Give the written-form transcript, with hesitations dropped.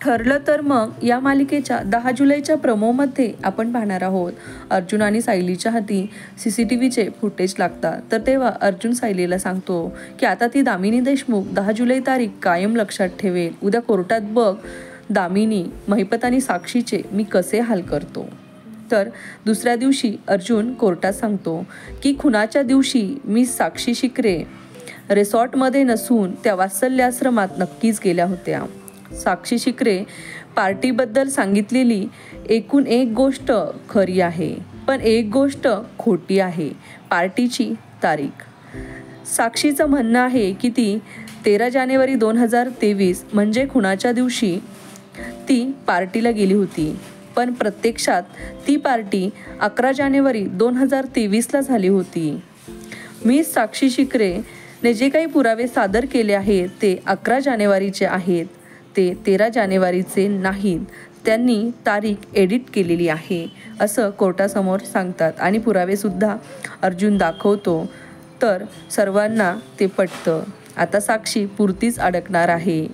ठरलं तर मग या मालिकेच्या 10 जुलैच्या प्रोमोमध्ये आपण पाहणार आहोत अर्जुन आणि सायलीच्या हाती CCTVचे फुटेज लागतात. तर तेव्हा अर्जुन सायलीला सांगतो की आता ती दामिनी देशमुख 10 जुलै तारीख कायम लक्षात ठेवेल. उद्या कोर्टात बघ दामिनी, महिपत आणि साक्षीचे मी कसे हाल करतो. तर दुसऱ्या दिवशी अर्जुन कोर्टात सांगतो की खुनाच्या दिवशी मी साक्षी शिकरे रिसॉर्टमध्ये नसून त्या वात्सल्याश्रमात नक्कीच गेल्या होत्या. साक्षी शिकरे पार्टीबद्दल सांगितलेली एकूण एक गोष्ट खरी आहे, पण एक गोष्ट खोटी आहे. पार्टीची तारीख. साक्षीचं म्हणणं आहे की ती 13 जानेवारी 2023 म्हणजे खुनाच्या दिवशी ती पार्टीला गेली होती, पण प्रत्यक्षात ती पार्टी 11 जानेवारी 2023ला झाली होती. मी साक्षी शिकरेने जे काही पुरावे सादर केले आहेत ते 11 जानेवारीचे आहेत, ते 13 जानेवारीचे नाहीत. त्यांनी तारीख एडिट केलेली आहे असं कोर्टासमोर सांगतात आणि पुरावेसुद्धा अर्जुन दाखवतो. तर सर्वांना ते पटतं. आता साक्षी पुरतीच अडकणार आहे.